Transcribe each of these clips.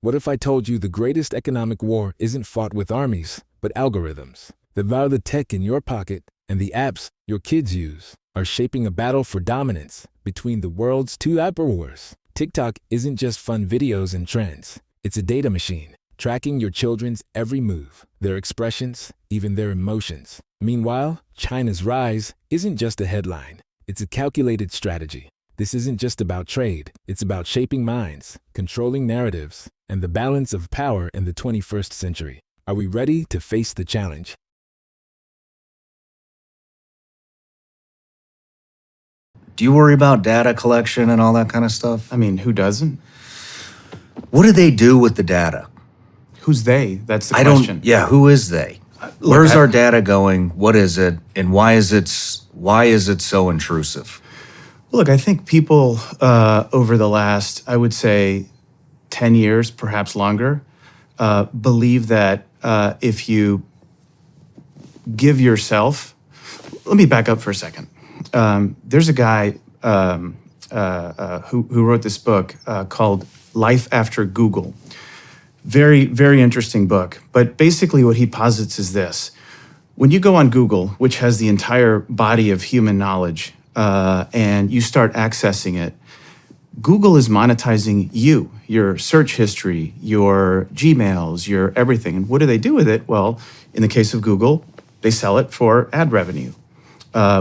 What if I told you the greatest economic war isn't fought with armies, but algorithms? The power of the tech in your pocket and the apps your kids use are shaping a battle for dominance between the world's two hyperwars. TikTok isn't just fun videos and trends. It's a data machine, tracking your children's every move, their expressions, even their emotions. Meanwhile, China's rise isn't just a headline. It's a calculated strategy. This isn't just about trade. It's about shaping minds, controlling narratives, and the balance of power in the 21st century. Are we ready to face the challenge? Do you worry about data collection and all that kind of stuff? I mean, who doesn't? What do they do with the data? Who's they? That's the question. Who is they? Where's our data going? What is it? And why is it so intrusive? Look, I think people over the last, I would say, 10 years, perhaps longer, believe that if you give yourself, let me back up for a second. There's a guy who wrote this book called Life After Google. Very, very interesting book. But basically what he posits is this. When you go on Google, which has the entire body of human knowledge, and you start accessing it, Google is monetizing you, your search history, your Gmails, your everything. And what do they do with it? Well, in the case of Google, they sell it for ad revenue,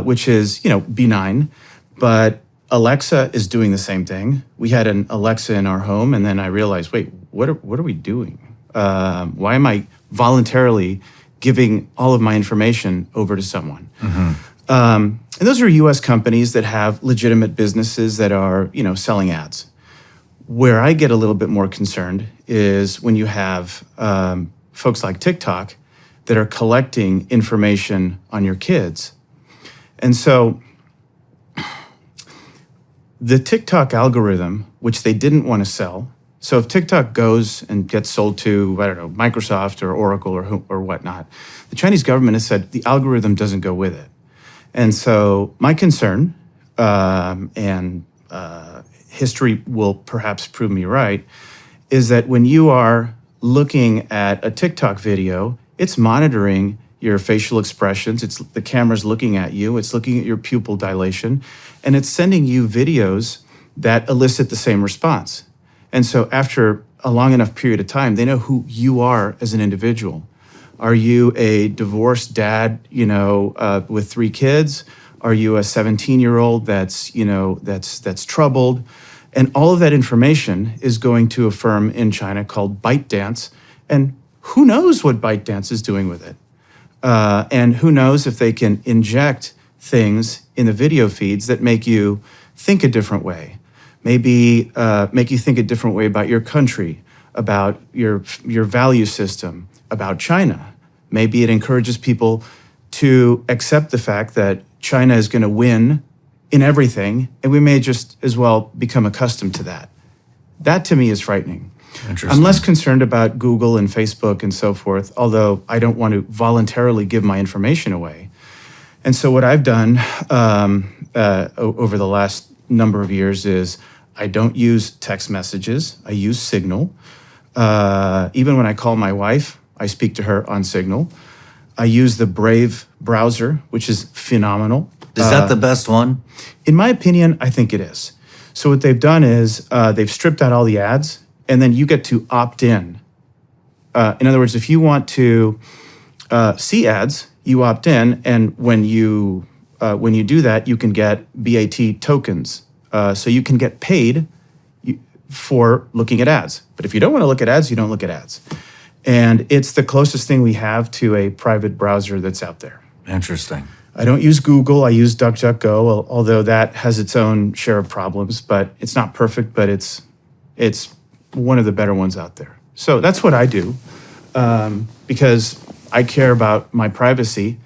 which is, benign. But Alexa is doing the same thing. We had an Alexa in our home, and then I realized, wait, what are we doing? Why am I voluntarily giving all of my information over to someone? Mm-hmm. And those are U.S. companies that have legitimate businesses that are, selling ads. Where I get a little bit more concerned is when you have folks like TikTok that are collecting information on your kids. And so the TikTok algorithm, which they didn't want to sell, so if TikTok goes and gets sold to, Microsoft or Oracle or whatnot, the Chinese government has said the algorithm doesn't go with it. And so my concern, and history will perhaps prove me right, is that when you are looking at a TikTok video, it's monitoring your facial expressions, the camera's looking at you, it's looking at your pupil dilation, and it's sending you videos that elicit the same response. And so after a long enough period of time, they know who you are as an individual. Are you a divorced dad, with 3 kids? Are you a 17-year-old that's troubled? And all of that information is going to a firm in China called ByteDance. And who knows what ByteDance is doing with it? And who knows if they can inject things in the video feeds that make you think a different way, maybe make you think a different way about your country, about your value system, about China. Maybe it encourages people to accept the fact that China is going to win in everything, and we may just as well become accustomed to that. That to me is frightening. I'm less concerned about Google and Facebook and so forth, although I don't want to voluntarily give my information away. And so what I've done over the last number of years is I don't use text messages. I use Signal. Even when I call my wife, I speak to her on Signal. I use the Brave browser, which is phenomenal. Is that the best one? In my opinion, I think it is. So what they've done is they've stripped out all the ads, and then you get to opt in. In other words, if you want to see ads, you opt in, and when you do that, you can get BAT tokens. So you can get paid for looking at ads. But if you don't want to look at ads, you don't look at ads. And it's the closest thing we have to a private browser that's out there. Interesting. I don't use Google. I use DuckDuckGo, although that has its own share of problems. But it's not perfect, but it's one of the better ones out there. So that's what I do because I care about my privacy.